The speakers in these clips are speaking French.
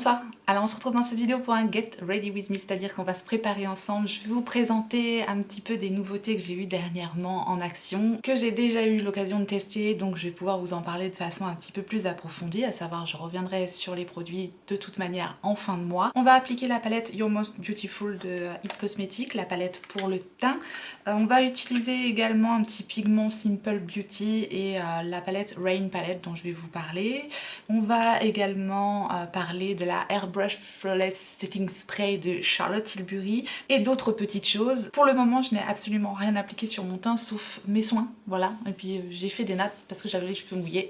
Bonsoir, alors on se retrouve dans cette vidéo pour un Get Ready With Me, c'est-à-dire qu'on va se préparer ensemble. Je vais vous présenter un petit peu des nouveautés que j'ai eues dernièrement en action, que j'ai déjà eu l'occasion de tester, donc je vais pouvoir vous en parler de façon un petit peu plus approfondie, à savoir je reviendrai sur les produits de toute manière en fin de mois. On va appliquer la palette Your Most Beautiful de It Cosmetics, la palette pour le teint. On va utiliser également un petit pigment Simple Beauty et la palette Rain Palette dont je vais vous parler. On va également parler de la Airbrush Flawless Setting Spray de Charlotte Tilbury et d'autres petites choses. Pour le moment, je n'ai absolument rien appliqué sur mon teint sauf mes soins, voilà. Et puis j'ai fait des nattes parce que j'avais les cheveux mouillés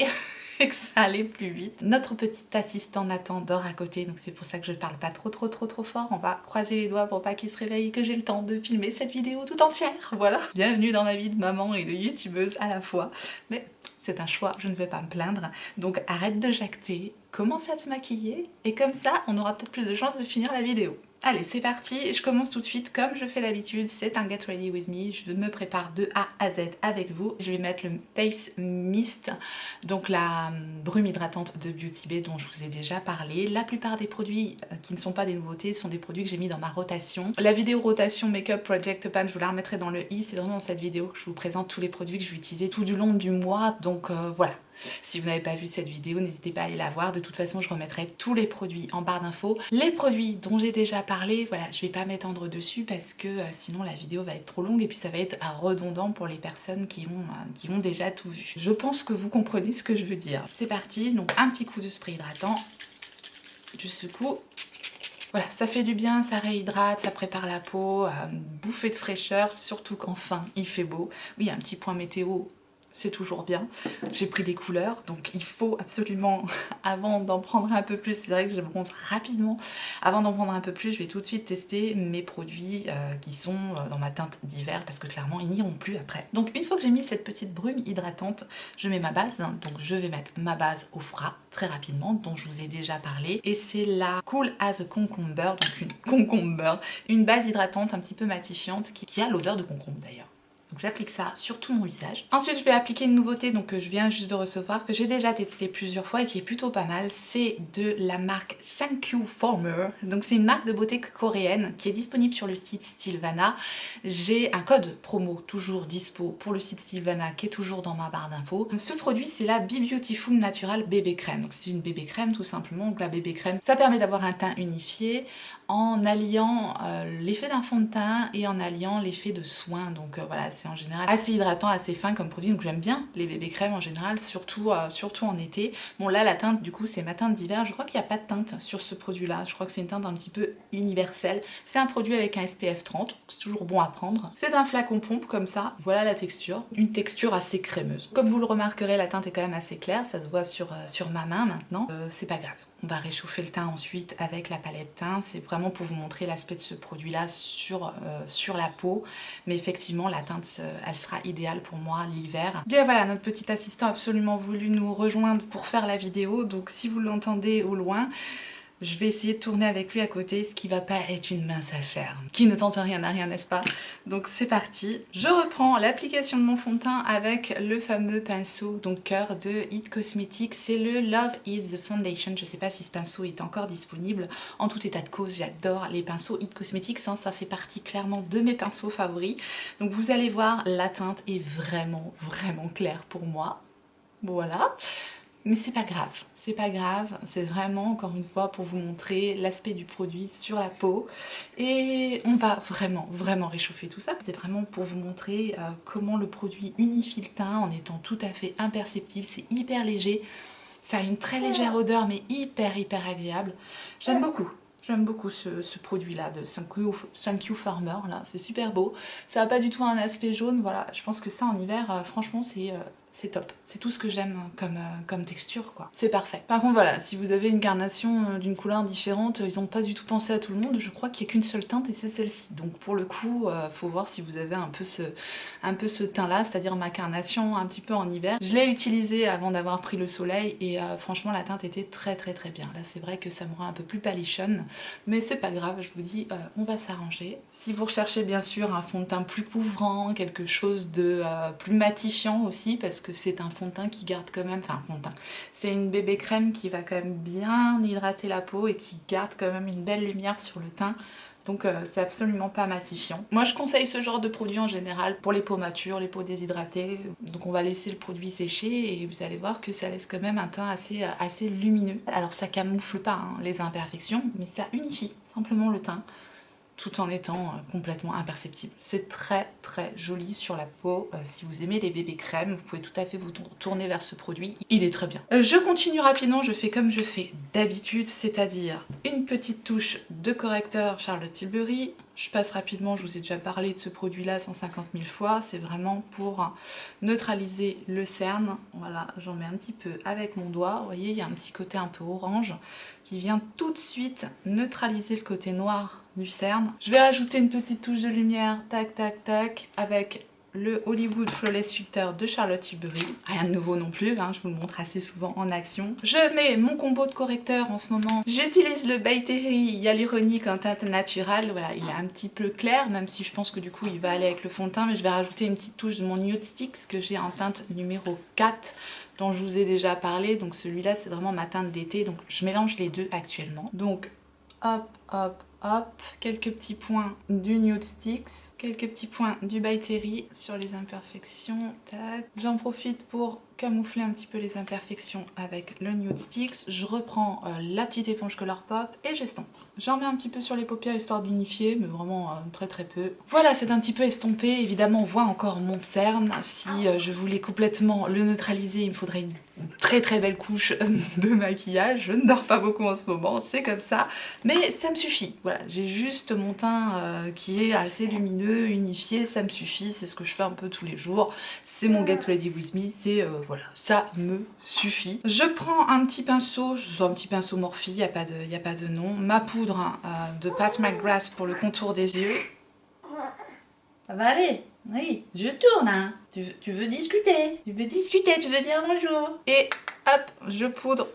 et que ça allait plus vite. Notre petit assistant Nathan dort à côté, donc c'est pour ça que je ne parle pas trop fort. On va croiser les doigts pour pas qu'il se réveille et que j'ai le temps de filmer cette vidéo tout entière, voilà. Bienvenue dans la vie de maman et de youtubeuse à la fois. Mais c'est un choix, je ne vais pas me plaindre. Donc arrête de jacter, commence à te maquiller et comme ça on aura peut-être plus de chances de finir la vidéo. Allez, c'est parti, je commence tout de suite comme je fais d'habitude, c'est un Get Ready With Me, je me prépare de A à Z avec vous. Je vais mettre le Face Mist, donc la brume hydratante de Beauty Bay dont je vous ai déjà parlé. La plupart des produits qui ne sont pas des nouveautés sont des produits que j'ai mis dans ma rotation. La vidéo rotation Makeup Project Pan, je vous la remettrai dans le i, c'est vraiment dans cette vidéo que je vous présente tous les produits que je vais utiliser tout du long du mois, donc voilà. Si vous n'avez pas vu cette vidéo, n'hésitez pas à aller la voir. De toute façon, je remettrai tous les produits en barre d'infos. Les produits dont j'ai déjà parlé, voilà, je vais pas m'étendre dessus parce que sinon la vidéo va être trop longue et puis ça va être redondant pour les personnes qui ont déjà tout vu. Je pense que vous comprenez ce que je veux dire. C'est parti, donc un petit coup de spray hydratant. Je secoue. Voilà, ça fait du bien, ça réhydrate, ça prépare la peau, bouffée de fraîcheur, surtout qu'enfin il fait beau. Oui, un petit point météo, c'est toujours bien. J'ai pris des couleurs, donc il faut absolument, avant d'en prendre un peu plus, c'est vrai que je me montre rapidement, avant d'en prendre un peu plus, je vais tout de suite tester mes produits qui sont dans ma teinte d'hiver, parce que clairement, ils n'iront plus après. Donc une fois que j'ai mis cette petite brume hydratante, je mets ma base, donc je vais mettre ma base au frais, très rapidement, dont je vous ai déjà parlé, et c'est la Cool as a Concomber, donc une base hydratante un petit peu matifiante, qui a l'odeur de concombre d'ailleurs. Donc j'applique ça sur tout mon visage. Ensuite je vais appliquer une nouveauté donc que je viens juste de recevoir, que j'ai déjà testé plusieurs fois et qui est plutôt pas mal. C'est de la marque Thank You Former. Donc c'est une marque de beauté coréenne qui est disponible sur le site Stylevana. J'ai un code promo toujours dispo pour le site Stylevana qui est toujours dans ma barre d'infos. Ce produit c'est la Be Beautiful Natural Bébé Crème. Donc c'est une bébé crème tout simplement. Donc la bébé crème ça permet d'avoir un teint unifié en alliant l'effet d'un fond de teint et en alliant l'effet de soin. Donc voilà, c'est en général assez hydratant, assez fin comme produit, donc j'aime bien les bébés crèmes en général, surtout en été. Bon là la teinte du coup c'est ma teinte d'hiver, je crois qu'il n'y a pas de teinte sur ce produit là, je crois que c'est une teinte un petit peu universelle. C'est un produit avec un SPF 30, c'est toujours bon à prendre. C'est un flacon pompe comme ça, voilà la texture, une texture assez crémeuse. Comme vous le remarquerez, la teinte est quand même assez claire, ça se voit sur ma main maintenant, c'est pas grave. On va réchauffer le teint ensuite avec la palette teint. C'est vraiment pour vous montrer l'aspect de ce produit-là sur la peau. Mais effectivement, la teinte, elle sera idéale pour moi l'hiver. Bien voilà, notre petit assistant a absolument voulu nous rejoindre pour faire la vidéo. Donc si vous l'entendez au loin, je vais essayer de tourner avec lui à côté, ce qui va pas être une mince affaire. Qui ne tente rien à rien, n'est-ce pas? Donc c'est parti. Je reprends l'application de mon fond de teint avec le fameux pinceau, donc cœur de It Cosmetics. C'est le Love is the Foundation. Je sais pas si ce pinceau est encore disponible. En tout état de cause, j'adore les pinceaux It Cosmetics. Hein, ça fait partie clairement de mes pinceaux favoris. Donc vous allez voir, la teinte est vraiment claire pour moi. Voilà. Mais c'est pas grave, c'est vraiment encore une fois pour vous montrer l'aspect du produit sur la peau et on va vraiment réchauffer tout ça. C'est vraiment pour vous montrer comment le produit unifie le teint en étant tout à fait imperceptible, c'est hyper léger, ça a une très légère odeur mais hyper agréable, j'aime beaucoup ce produit là de Thank You Farmer, là c'est super beau, ça n'a pas du tout un aspect jaune, voilà, je pense que ça en hiver franchement c'est top, c'est tout ce que j'aime comme texture quoi, c'est parfait. Par contre voilà, si vous avez une carnation d'une couleur différente, ils n'ont pas du tout pensé à tout le monde, je crois qu'il n'y a qu'une seule teinte et c'est celle-ci, donc pour le coup faut voir si vous avez un peu ce teint là, c'est-à-dire ma carnation un petit peu en hiver. Je l'ai utilisé avant d'avoir pris le soleil et franchement la teinte était très bien, là c'est vrai que ça me rend un peu plus palichonne, mais c'est pas grave, je vous dis, on va s'arranger. Si vous recherchez bien sûr un fond de teint plus couvrant, quelque chose de plus matifiant aussi, parce parce que c'est un fond de teint qui garde quand même, enfin fond de teint, c'est une bébé crème qui va quand même bien hydrater la peau et qui garde quand même une belle lumière sur le teint. Donc c'est absolument pas matifiant. Moi je conseille ce genre de produit en général pour les peaux matures, les peaux déshydratées. Donc on va laisser le produit sécher et vous allez voir que ça laisse quand même un teint assez lumineux. Alors ça camoufle pas hein, les imperfections, mais ça unifie simplement le teint, tout en étant complètement imperceptible. C'est très très joli sur la peau. Si vous aimez les bébés crèmes, vous pouvez tout à fait vous tourner vers ce produit. Il est très bien. Je continue rapidement, je fais comme je fais d'habitude, c'est-à-dire une petite touche de correcteur Charlotte Tilbury. Je passe rapidement, je vous ai déjà parlé de ce produit-là 150 000 fois. C'est vraiment pour neutraliser le cerne. Voilà, j'en mets un petit peu avec mon doigt. Vous voyez, il y a un petit côté un peu orange qui vient tout de suite neutraliser le côté noir du cerne. Je vais rajouter une petite touche de lumière, tac tac tac, avec le Hollywood Flawless Filter de Charlotte Tilbury. Rien de nouveau non plus, hein, je vous le montre assez souvent en action. Je mets mon combo de correcteurs en ce moment. J'utilise le By Terry Hyaluronique en teinte naturelle. Voilà, il est un petit peu clair, même si je pense que du coup il va aller avec le fond de teint, mais je vais rajouter une petite touche de mon Nude Sticks que j'ai en teinte numéro 4 dont je vous ai déjà parlé. Donc celui-là c'est vraiment ma teinte d'été, donc je mélange les deux actuellement. Donc hop hop hop, quelques petits points du Nude Sticks, quelques petits points du By Terry sur les imperfections, tac. J'en profite pour camoufler un petit peu les imperfections avec le Nude Sticks. Je reprends la petite éponge Colourpop et j'estompe. J'en mets un petit peu sur les paupières histoire d'unifier, mais vraiment très très peu. Voilà, c'est un petit peu estompé. Évidemment, on voit encore mon cerne. Si je voulais complètement le neutraliser, il me faudrait une très très belle couche de maquillage. Je ne dors pas beaucoup en ce moment, c'est comme ça. Mais ça me suffit. Voilà, j'ai juste mon teint qui est assez lumineux, unifié, ça me suffit. C'est ce que je fais un peu tous les jours. C'est mon Get Ready With Me, c'est voilà, ça me suffit. Je prends un petit pinceau, un petit pinceau Morphe, il n'y a pas de nom. Ma poudre de Pat McGrath pour le contour des yeux. Ça va aller? Oui, je tourne hein. Tu veux discuter? Tu veux discuter, tu veux dire bonjour. Et hop, je poudre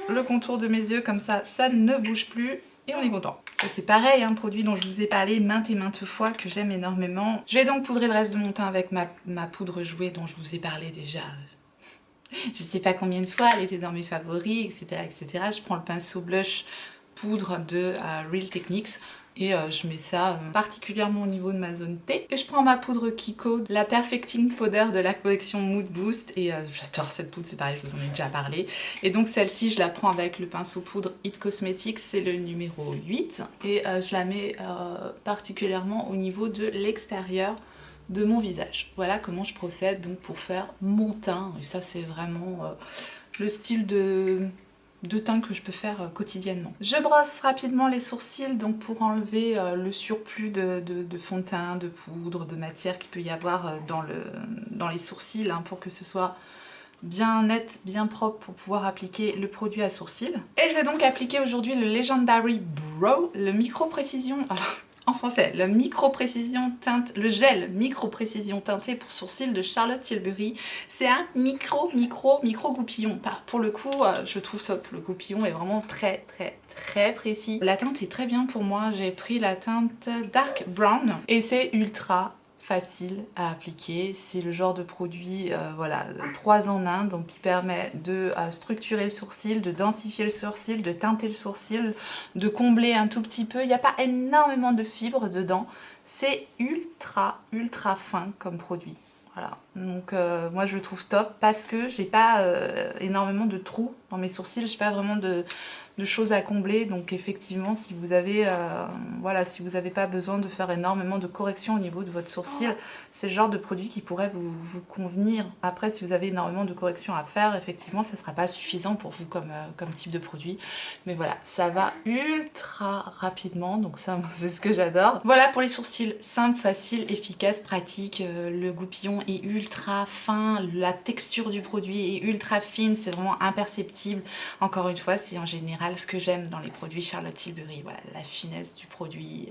le contour de mes yeux comme ça, ça ne bouge plus. Et on est content. Ça c'est pareil, un produit dont je vous ai parlé maintes et maintes fois, que j'aime énormément. Je vais donc poudrer le reste de mon teint avec ma poudre jouée dont je vous ai parlé déjà. Je sais pas combien de fois, elle était dans mes favoris, etc. etc. Je prends le pinceau blush poudre de Real Techniques. Et je mets ça particulièrement au niveau de ma zone T. Et je prends ma poudre Kiko, la Perfecting Powder de la collection Mood Boost. Et j'adore cette poudre, c'est pareil, je vous en ai déjà parlé. Et donc celle-ci, je la prends avec le pinceau poudre It Cosmetics, c'est le numéro 8. Et je la mets particulièrement au niveau de l'extérieur de mon visage. Voilà comment je procède donc pour faire mon teint. Et ça, c'est vraiment le style de teint que je peux faire quotidiennement. Je brosse rapidement les sourcils donc pour enlever le surplus de fond de teint, de poudre, de matière qu'il peut y avoir dans les sourcils hein, pour que ce soit bien net, bien propre pour pouvoir appliquer le produit à sourcils. Et je vais donc appliquer aujourd'hui le Legendary Brow, le micro précision. Alors, en français, le micro-précision teinte, le gel micro-précision teinté pour sourcils de Charlotte Tilbury. C'est un micro goupillon. Pour le coup, je trouve top. Le goupillon est vraiment très précis. La teinte est très bien pour moi. J'ai pris la teinte Dark Brown et c'est ultra facile à appliquer. C'est le genre de produit voilà, 3 en 1, donc qui permet de structurer le sourcil, de densifier le sourcil, de teinter le sourcil, de combler un tout petit peu. Il n'y a pas énormément de fibres dedans. C'est ultra fin comme produit. Voilà, donc moi je le trouve top parce que j'ai pas énormément de trous dans mes sourcils, j'ai pas vraiment de choses à combler, donc effectivement si vous avez voilà, si vous n'avez pas besoin de faire énormément de corrections au niveau de votre sourcil, c'est le genre de produit qui pourrait vous convenir. Après si vous avez énormément de corrections à faire, effectivement ça ne sera pas suffisant pour vous comme type de produit, mais voilà, ça va ultra rapidement, donc ça c'est ce que j'adore. Voilà pour les sourcils, simple, facile, efficace, pratique, le goupillon est ultra fin, la texture du produit est ultra fine, c'est vraiment imperceptible. Encore une fois, c'est en général ce que j'aime dans les produits Charlotte Tilbury, voilà, la finesse du produit,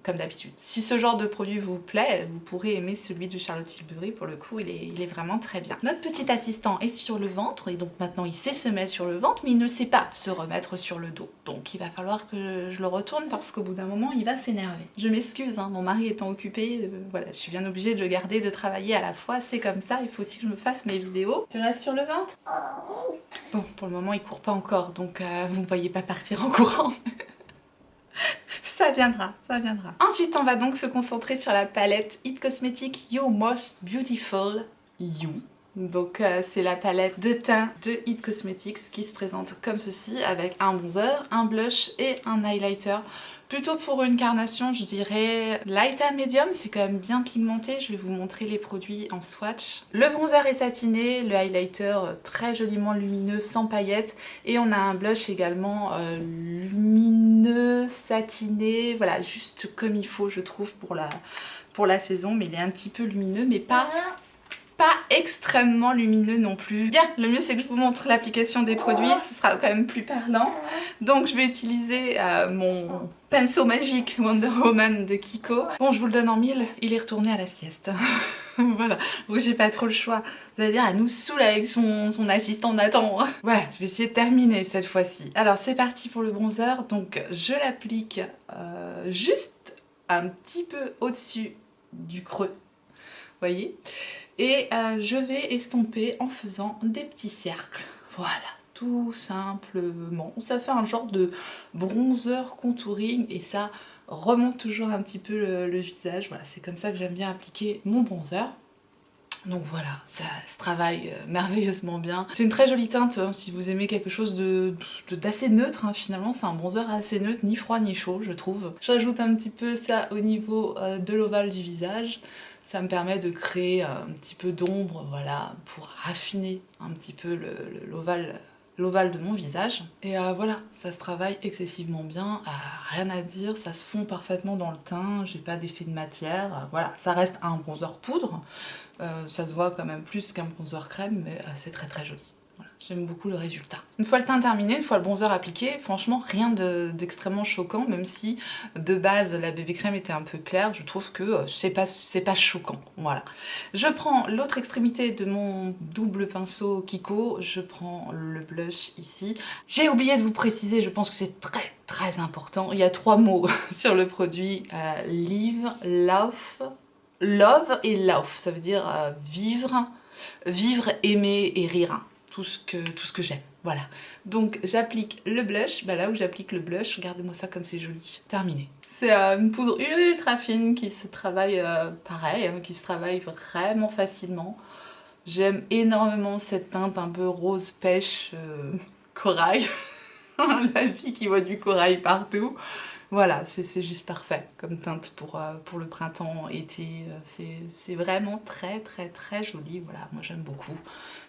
comme d'habitude. Si ce genre de produit vous plaît, vous pourrez aimer celui de Charlotte Tilbury, pour le coup il est vraiment très bien. Notre petit assistant est sur le ventre et donc maintenant il sait se mettre sur le ventre mais il ne sait pas se remettre sur le dos. Donc il va falloir que je le retourne parce qu'au bout d'un moment il va s'énerver. Je m'excuse, hein, mon mari étant occupé, voilà, je suis bien obligée de le garder, de travailler à la fois, c'est comme ça, il faut aussi que je me fasse mes vidéos. Tu restes sur le ventre? Bon, pour le moment il court pas encore donc vous ne voyez pas partir en courant. Ça viendra, ça viendra. Ensuite, on va donc se concentrer sur la palette It Cosmetics Your Most Beautiful You. Donc c'est la palette de teint de It Cosmetics qui se présente comme ceci avec un bronzer, un blush et un highlighter. Plutôt pour une carnation, je dirais light à medium, c'est quand même bien pigmenté. Je vais vous montrer les produits en swatch. Le bronzer est satiné, le highlighter très joliment lumineux, sans paillettes. Et on a un blush également lumineux, satiné, voilà, juste comme il faut je trouve pour la saison. Mais il est un petit peu lumineux, mais pas extrêmement lumineux non plus. Bien, le mieux c'est que je vous montre l'application des produits, ce sera quand même plus parlant. Donc je vais utiliser mon pinceau magique Wonder Woman de Kiko. Bon, je vous le donne en mille, il est retourné à la sieste. Voilà, donc j'ai pas trop le choix. Vous allez dire, elle nous saoule avec son assistant Nathan. Voilà, je vais essayer de terminer cette fois-ci. Alors c'est parti pour le bronzer, donc je l'applique juste un petit peu au-dessus du creux, vous voyez. Et je vais estomper en faisant des petits cercles. Voilà, tout simplement. Ça fait un genre de bronzer contouring et ça remonte toujours un petit peu le visage. Voilà, c'est comme ça que j'aime bien appliquer mon bronzer. Donc voilà, ça se travaille merveilleusement bien. C'est une très jolie teinte hein, si vous aimez quelque chose d'assez neutre hein, finalement. C'est un bronzer assez neutre, ni froid ni chaud je trouve. J'ajoute un petit peu ça au niveau de l'ovale du visage. Ça me permet de créer un petit peu d'ombre, voilà, pour raffiner un petit peu l'ovale de mon visage. Et voilà, ça se travaille excessivement bien, rien à dire, ça se fond parfaitement dans le teint, j'ai pas d'effet de matière, voilà, ça reste un bronzer poudre, ça se voit quand même plus qu'un bronzer crème, mais c'est très très joli. Voilà, j'aime beaucoup le résultat. Une fois le teint terminé, une fois le bronzer appliqué, franchement rien d'extrêmement choquant, même si de base la bébé crème était un peu claire, je trouve que c'est pas choquant. Voilà. Je prends l'autre extrémité de mon double pinceau Kiko, je prends le blush ici. J'ai oublié de vous préciser, je pense que c'est très très important, il y a 3 mots sur le produit, live, love et love, ça veut dire vivre, aimer et rire. Tout ce que j'aime, voilà. Donc j'applique le blush, bah là où j'applique le blush, regardez-moi ça comme c'est joli. Terminé. C'est une poudre ultra fine qui se travaille pareil, hein, qui se travaille vraiment facilement. J'aime énormément cette teinte un peu rose pêche, corail. La fille qui voit du corail partout. Voilà, c'est juste parfait comme teinte pour le printemps, été. C'est vraiment très très très joli. Voilà, moi j'aime beaucoup.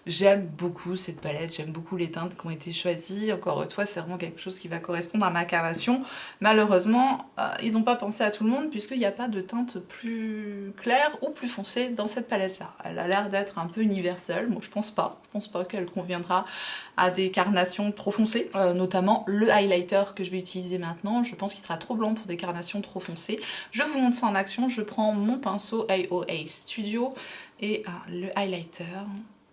J'aime beaucoup cette palette, j'aime beaucoup les teintes qui ont été choisies. Encore une fois, c'est vraiment quelque chose qui va correspondre à ma carnation. Malheureusement, ils n'ont pas pensé à tout le monde puisqu'il n'y a pas de teinte plus claire ou plus foncée dans cette palette-là. Elle a l'air d'être un peu universelle. Moi, je pense pas qu'elle conviendra à des carnations trop foncées. Notamment le highlighter que je vais utiliser maintenant. Je pense qu'il sera trop blanc pour des carnations trop foncées. Je vous montre ça en action. Je prends mon pinceau AOA Studio et le highlighter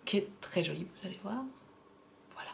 qui est très joli, vous allez voir. Voilà,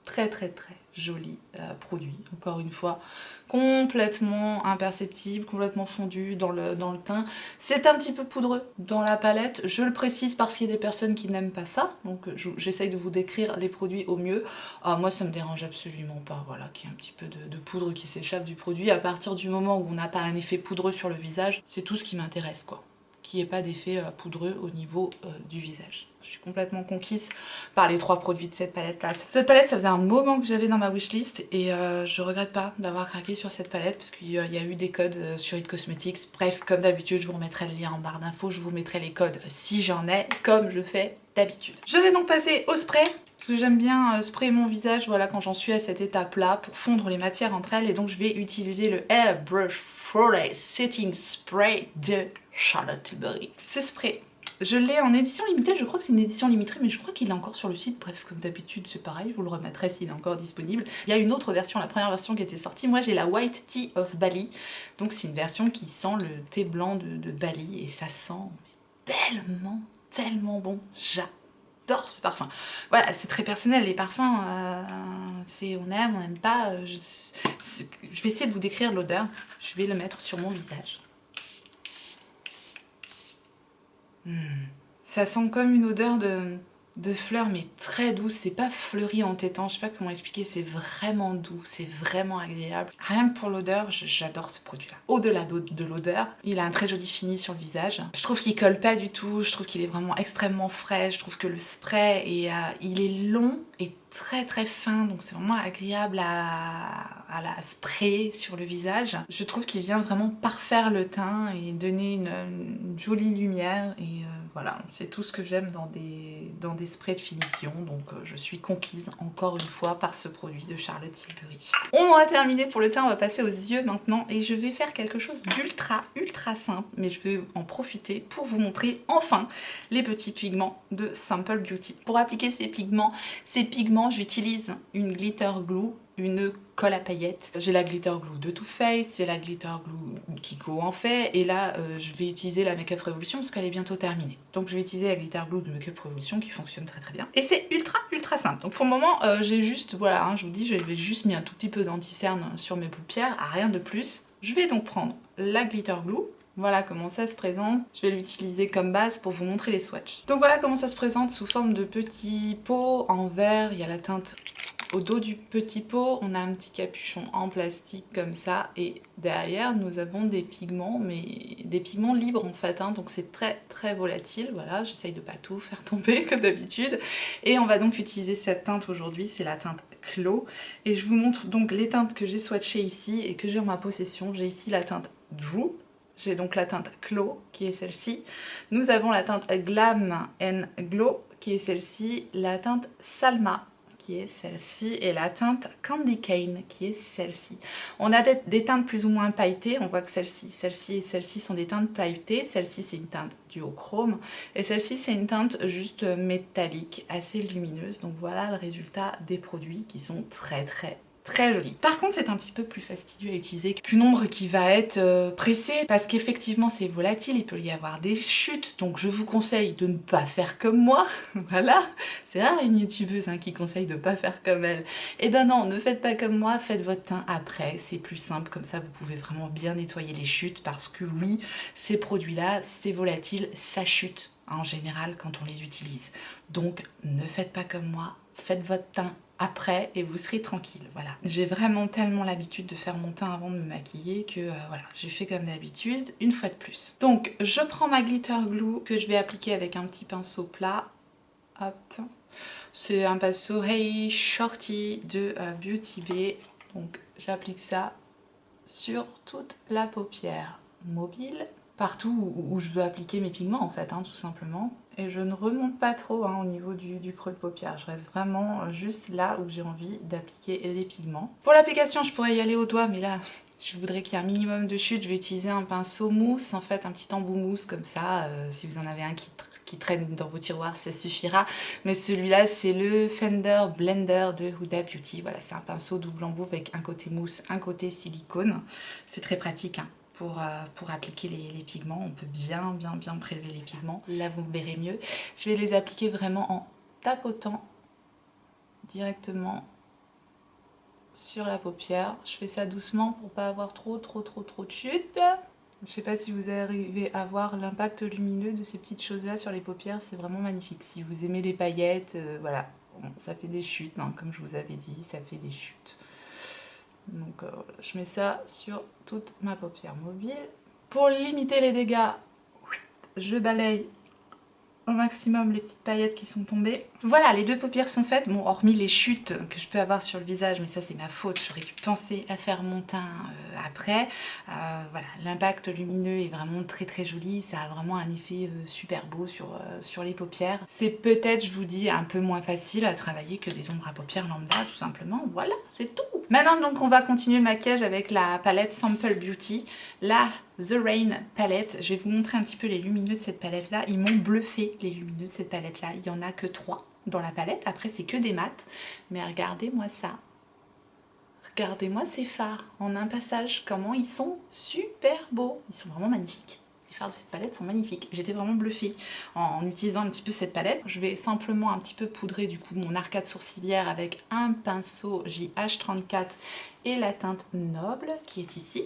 très très très joli produit, encore une fois, complètement imperceptible, complètement fondu dans le teint. C'est un petit peu poudreux dans la palette, je le précise parce qu'il y a des personnes qui n'aiment pas ça, donc j'essaye de vous décrire les produits au mieux. Moi ça me dérange absolument pas, voilà, qu'il y ait un petit peu de poudre qui s'échappe du produit. À partir du moment où on n'a pas un effet poudreux sur le visage, c'est tout ce qui m'intéresse, quoi. Qu'il n'y ait pas d'effet poudreux au niveau du visage. Je suis complètement conquise par les 3 produits de cette palette là. Cette palette, ça faisait un moment que j'avais dans ma wishlist et je regrette pas d'avoir craqué sur cette palette parce qu'il y a eu des codes sur It Cosmetics. Bref, comme d'habitude, je vous remettrai le lien en barre d'infos, je vous mettrai les codes si j'en ai, comme je fais d'habitude. Je vais donc passer au spray. Parce que j'aime bien sprayer mon visage, voilà, quand j'en suis à cette étape-là, pour fondre les matières entre elles. Et donc je vais utiliser le Airbrush Flawless Setting Spray de Charlotte Tilbury. Ce spray Je l'ai en édition limitée, je crois que c'est une édition limitée, mais je crois qu'il est encore sur le site. Bref, comme d'habitude, c'est pareil, je vous le remettrai s'il est encore disponible. Il y a une autre version, la première version qui était sortie. Moi, j'ai la White Tea of Bali. Donc, c'est une version qui sent le thé blanc de Bali et ça sent tellement, tellement bon. J'adore ce parfum. Voilà, c'est très personnel, les parfums, c'est on n'aime pas. Je vais essayer de vous décrire l'odeur. Je vais le mettre sur mon visage. Ça sent comme une odeur de fleurs, mais très douce. C'est pas fleuri entêtant, je sais pas comment expliquer, c'est vraiment doux, c'est vraiment agréable. Rien que pour l'odeur, j'adore ce produit-là. Au-delà de l'odeur, il a un très joli fini sur le visage. Je trouve qu'il colle pas du tout, je trouve qu'il est vraiment extrêmement frais, je trouve que le spray, il est long et très très fin, donc c'est vraiment agréable à la sprayer sur le visage. Je trouve qu'il vient vraiment parfaire le teint et donner une jolie lumière et voilà, c'est tout ce que j'aime dans des sprays de finition, donc je suis conquise encore une fois par ce produit de Charlotte Tilbury. On a terminé pour le teint, on va passer aux yeux maintenant et je vais faire quelque chose d'ultra simple, mais je vais en profiter pour vous montrer enfin les petits pigments de Simple Beauty. Pour appliquer ces pigments, j'utilise une glitter glue, une colle à paillettes. J'ai la glitter glue de Too Faced, j'ai la glitter glue Kiko en fait, et là je vais utiliser la Makeup Revolution parce qu'elle est bientôt terminée. Donc je vais utiliser la glitter glue de Makeup Revolution qui fonctionne très bien. Et c'est ultra simple. Donc pour le moment j'ai juste, voilà, hein, je vous dis, j'avais juste mis un tout petit peu d'anti-cerne sur mes paupières, rien de plus. Je vais donc prendre la glitter glue. Voilà comment ça se présente. Je vais l'utiliser comme base pour vous montrer les swatchs. Donc voilà comment ça se présente sous forme de petits pots en verre. Il y a la teinte au dos du petit pot. On a un petit capuchon en plastique comme ça. Et derrière, nous avons des pigments, mais des pigments libres en fait. Hein, donc c'est très volatile. Voilà, j'essaye de pas tout faire tomber comme d'habitude. Et on va donc utiliser cette teinte aujourd'hui. C'est la teinte Clos. Et je vous montre donc les teintes que j'ai swatchées ici et que j'ai en ma possession. J'ai ici la teinte Drew. J'ai donc la teinte Clos qui est celle-ci. Nous avons la teinte Glam and Glow qui est celle-ci. La teinte Salma qui est celle-ci. Et la teinte Candy Cane qui est celle-ci. On a des teintes plus ou moins pailletées. On voit que celle-ci et celle-ci sont des teintes pailletées. Celle-ci c'est une teinte duochrome. Et celle-ci c'est une teinte juste métallique, assez lumineuse. Donc voilà le résultat des produits qui sont très jolie. Par contre c'est un petit peu plus fastidieux à utiliser qu'une ombre qui va être pressée parce qu'effectivement c'est volatile, il peut y avoir des chutes, donc je vous conseille de ne pas faire comme moi. Voilà, c'est rare une youtubeuse hein, qui conseille de ne pas faire comme elle. Et ben non, ne faites pas comme moi, faites votre teint après, c'est plus simple, comme ça vous pouvez vraiment bien nettoyer les chutes parce que oui, ces produits là, c'est volatile, ça chute en général quand on les utilise. Donc ne faites pas comme moi, faites votre teint après et vous serez tranquille, voilà. J'ai vraiment tellement l'habitude de faire mon teint avant de me maquiller que voilà, j'ai fait comme d'habitude, une fois de plus. Donc je prends ma glitter glue que je vais appliquer avec un petit pinceau plat. Hop. C'est un pinceau Hey Shorty de Beauty Bay. Donc j'applique ça sur toute la paupière mobile, partout où je veux appliquer mes pigments en fait, hein, tout simplement. Et je ne remonte pas trop hein, au niveau du creux de paupière, je reste vraiment juste là où j'ai envie d'appliquer les pigments. Pour l'application je pourrais y aller au doigt, mais là je voudrais qu'il y ait un minimum de chute. Je vais utiliser un pinceau mousse, en fait un petit embout mousse comme ça, si vous en avez un qui traîne dans vos tiroirs, ça suffira. Mais celui-là, c'est le Fender Blender de Huda Beauty. Voilà, c'est un pinceau double embout avec un côté mousse, un côté silicone. C'est très pratique hein, pour appliquer les pigments. On peut bien prélever les pigments. Là, vous me verrez mieux. Je vais les appliquer vraiment en tapotant directement sur la paupière. Je fais ça doucement pour pas avoir trop de chute. Je sais pas si vous arrivez à voir l'impact lumineux de ces petites choses là sur les paupières, c'est vraiment magnifique. Si vous aimez les paillettes, voilà, bon, ça fait des chutes, hein, comme je vous avais dit, ça fait des chutes. Donc je mets ça sur toute ma paupière mobile. Pour limiter les dégâts, je balaye au maximum les petites paillettes qui sont tombées. Voilà, les deux paupières sont faites, bon hormis les chutes que je peux avoir sur le visage, mais ça c'est ma faute, j'aurais dû penser à faire mon teint après. Voilà, l'impact lumineux est vraiment très joli, ça a vraiment un effet super beau sur les paupières. C'est peut-être, je vous dis, un peu moins facile à travailler que des ombres à paupières lambda, tout simplement. Voilà, c'est tout. Maintenant donc on va continuer le maquillage avec la palette Sample Beauty, la The Rain palette. Je vais vous montrer un petit peu les lumineux de cette palette là. Ils m'ont bluffé les lumineux de cette palette là. Il n'y en a que 3 dans la palette. Après c'est que des mats. Mais regardez-moi ça. Regardez-moi ces fards en un passage. Comment ils sont super beaux. Ils sont vraiment magnifiques. Les fards de cette palette sont magnifiques. J'étais vraiment bluffée en utilisant un petit peu cette palette. Je vais simplement un petit peu poudrer du coup mon arcade sourcilière avec un pinceau JH34 et la teinte Noble qui est ici.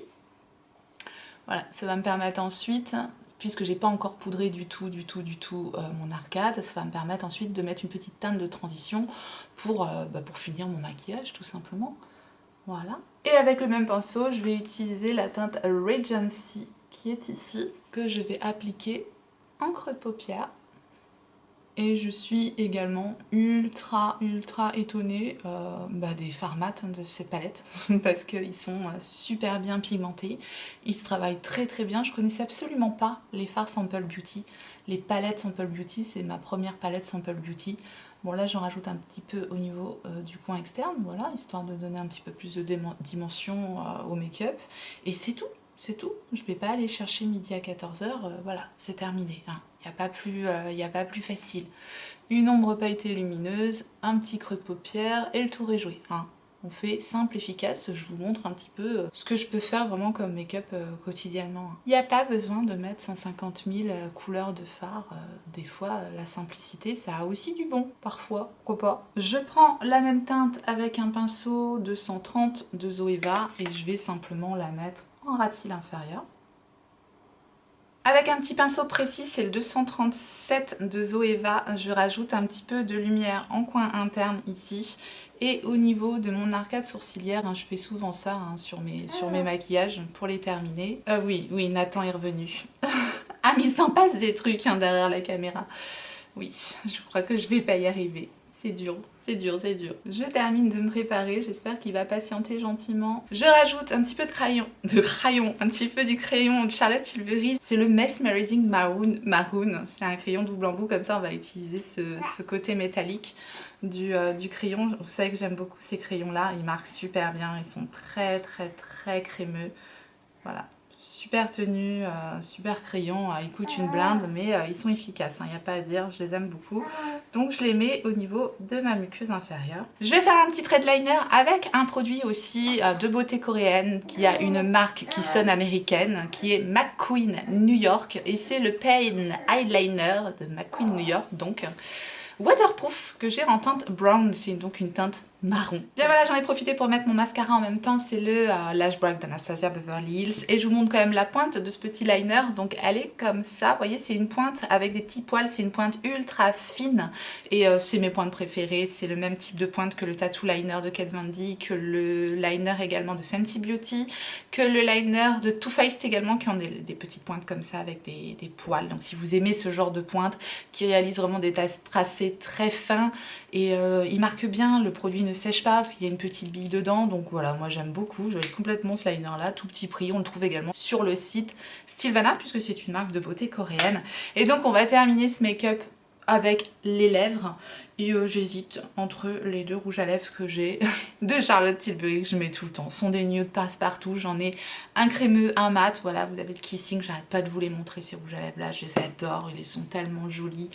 Voilà, ça va me permettre ensuite, puisque j'ai pas encore poudré du tout mon arcade, ça va me permettre ensuite de mettre une petite teinte de transition pour finir mon maquillage tout simplement. Voilà. Et avec le même pinceau, je vais utiliser la teinte Regency qui est ici, que je vais appliquer en creux de paupière. Et je suis également ultra étonnée des fards mat de cette palette parce qu'ils sont super bien pigmentés. Ils se travaillent très bien. Je connaissais absolument pas les fards Sample Beauty. Les palettes Sample Beauty, c'est ma première palette Sample Beauty. Bon là j'en rajoute un petit peu au niveau du coin externe, voilà, histoire de donner un petit peu plus de dimension au make-up. Et c'est tout. C'est tout, je vais pas aller chercher midi à 14h, voilà, c'est terminé. Hein. Il n'y a pas plus facile. Une ombre pailletée lumineuse, un petit creux de paupière et le tour est joué. Hein. On fait simple, efficace, je vous montre un petit peu ce que je peux faire vraiment comme make-up quotidiennement. Il n'y a pas besoin de mettre 150 000 couleurs de fard. Des fois, la simplicité, ça a aussi du bon, parfois, pourquoi pas. Je prends la même teinte avec un pinceau 230 de Zoeva et je vais simplement la mettre en ras de cils inférieur. Avec un petit pinceau précis, c'est le 237 de Zoeva, je rajoute un petit peu de lumière en coin interne ici. Et au niveau de mon arcade sourcilière, hein, je fais souvent ça hein, sur mes maquillages pour les terminer. Oui, Nathan est revenu. Ah mais il s'en passe des trucs hein, derrière la caméra. Oui, je crois que je vais pas y arriver. C'est dur. C'est dur. Je termine de me préparer, j'espère qu'il va patienter gentiment. Je rajoute un petit peu de crayon, un petit peu du crayon de Charlotte Tilbury. C'est le Mesmerizing Maroon. C'est un crayon double embout, comme ça on va utiliser ce côté métallique du crayon. Vous savez que j'aime beaucoup ces crayons là, ils marquent super bien, ils sont très crémeux. Voilà. Super tenue, super crayon, ils coûtent une blinde mais ils sont efficaces, il n'y a pas à dire, je les aime beaucoup. Donc je les mets au niveau de ma muqueuse inférieure. Je vais faire un petit thread liner avec un produit aussi de beauté coréenne qui a une marque qui sonne américaine, qui est McQueen New York et c'est le Pain Eyeliner de McQueen New York, donc waterproof que j'ai en teinte brown, c'est donc une teinte marron. Bien voilà, j'en ai profité pour mettre mon mascara en même temps, c'est le Lash Brush d'Anastasia Beverly Hills et je vous montre quand même la pointe de ce petit liner, donc elle est comme ça, vous voyez c'est une pointe avec des petits poils, c'est une pointe ultra fine et c'est mes pointes préférées, c'est le même type de pointe que le Tattoo Liner de Kat Von D, que le liner également de Fenty Beauty, que le liner de Too Faced également qui ont des petites pointes comme ça avec des poils, donc si vous aimez ce genre de pointe qui réalise vraiment des tracés très fins et il marque bien, le produit ne sèche pas parce qu'il y a une petite bille dedans, donc voilà, moi j'aime beaucoup, j'avais complètement ce liner là, tout petit prix, on le trouve également sur le site Stilvana puisque c'est une marque de beauté coréenne. Et donc on va terminer ce make-up avec les lèvres et j'hésite entre les deux rouges à lèvres que j'ai de Charlotte Tilbury que je mets tout le temps. Ce sont des nudes passe-partout, j'en ai un crémeux, un mat, voilà vous avez le Kissing, j'arrête pas de vous les montrer ces rouges à lèvres là, je les adore, ils sont tellement jolis.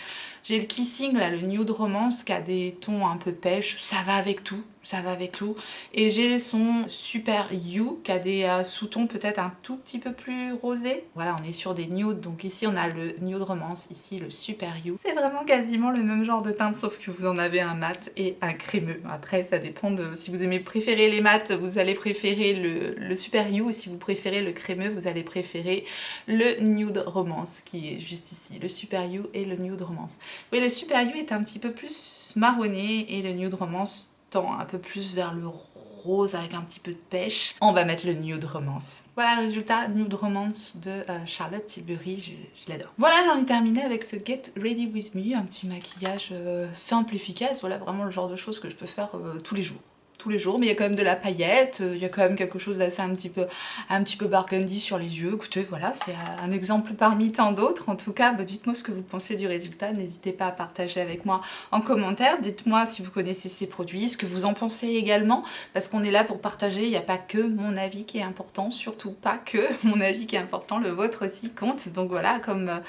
J'ai le Kissing là, le Nude Romance qui a des tons un peu pêche, ça va avec tout. Ça va avec tout. Et j'ai son Super You qui a des sous-tons peut-être un tout petit peu plus rosés. Voilà, on est sur des nudes. Donc ici on a le Nude Romance, ici le Super You. C'est vraiment quasiment le même genre de teinte sauf que vous en avez un mat et un crémeux. Après ça dépend de si vous aimez préférer les mats, vous allez préférer le Super You. Ou si vous préférez le crémeux, vous allez préférer le Nude Romance qui est juste ici. Le Super You et le Nude Romance. Oui, le Super You est un petit peu plus marronné et le Nude Romance tend un peu plus vers le rose avec un petit peu de pêche. On va mettre le Nude Romance. Voilà le résultat Nude Romance de Charlotte Tilbury, je l'adore. Voilà, j'en ai terminé avec ce Get Ready With Me, un petit maquillage simple, efficace, voilà vraiment le genre de choses que je peux faire tous les jours. tous les jours, mais il y a quand même de la paillette, il y a quand même quelque chose d'assez un petit peu burgundy sur les yeux. Écoutez, voilà, c'est un exemple parmi tant d'autres. En tout cas, dites-moi ce que vous pensez du résultat, n'hésitez pas à partager avec moi en commentaire. Dites-moi si vous connaissez ces produits, ce que vous en pensez également, parce qu'on est là pour partager, il n'y a pas que mon avis qui est important, surtout pas que mon avis qui est important, le vôtre aussi compte. Donc voilà, comme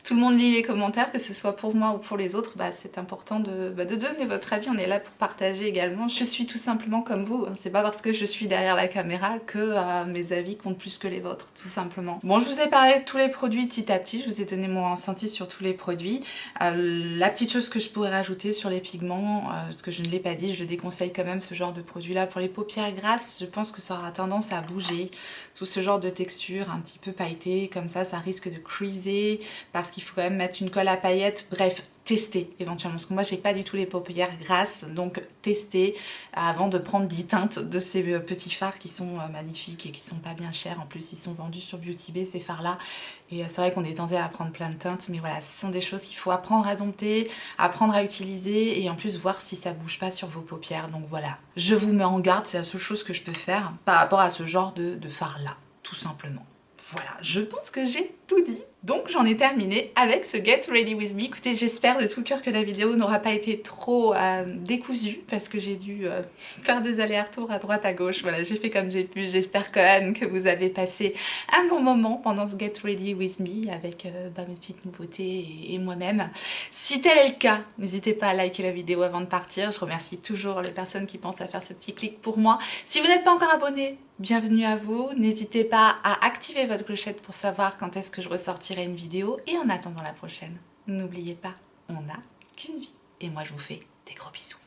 tout le monde lit les commentaires, que ce soit pour moi ou pour les autres, c'est important de donner votre avis, on est là pour partager également. Je suis tout simplement comme vous, c'est pas parce que je suis derrière la caméra que mes avis comptent plus que les vôtres, tout simplement. Bon, je vous ai parlé de tous les produits petit à petit, je vous ai donné mon ressenti sur tous les produits. La petite chose que je pourrais rajouter sur les pigments, parce que je ne l'ai pas dit, je déconseille quand même ce genre de produit là pour les paupières grasses. Je pense que ça aura tendance à bouger, tout ce genre de texture un petit peu pailletée comme ça risque de creaser parce qu'il faut quand même mettre une colle à paillettes. Bref, tester éventuellement, parce que moi j'ai pas du tout les paupières grasses, donc tester avant de prendre 10 teintes de ces petits fards qui sont magnifiques et qui sont pas bien chers. En plus ils sont vendus sur Beauty Bay ces fards là, et c'est vrai qu'on est tenté à prendre plein de teintes, mais voilà, ce sont des choses qu'il faut apprendre à dompter, apprendre à utiliser, et en plus voir si ça bouge pas sur vos paupières. Donc voilà, je vous mets en garde, c'est la seule chose que je peux faire par rapport à ce genre de fard là, tout simplement. Voilà, je pense que j'ai tout dit. Donc j'en ai terminé avec ce Get Ready With Me. Écoutez, j'espère de tout cœur que la vidéo n'aura pas été trop décousue, parce que j'ai dû faire des allers-retours à droite à gauche. Voilà, j'ai fait comme j'ai pu. J'espère quand même que vous avez passé un bon moment pendant ce Get Ready With Me avec mes petites nouveautés et moi-même. Si tel est le cas, n'hésitez pas à liker la vidéo avant de partir. Je remercie toujours les personnes qui pensent à faire ce petit clic pour moi. Si vous n'êtes pas encore abonné, bienvenue à vous. N'hésitez pas à activer votre clochette pour savoir quand est-ce que je ressortirai une vidéo, et en attendant la prochaine, n'oubliez pas, on n'a qu'une vie. Et moi je vous fais des gros bisous.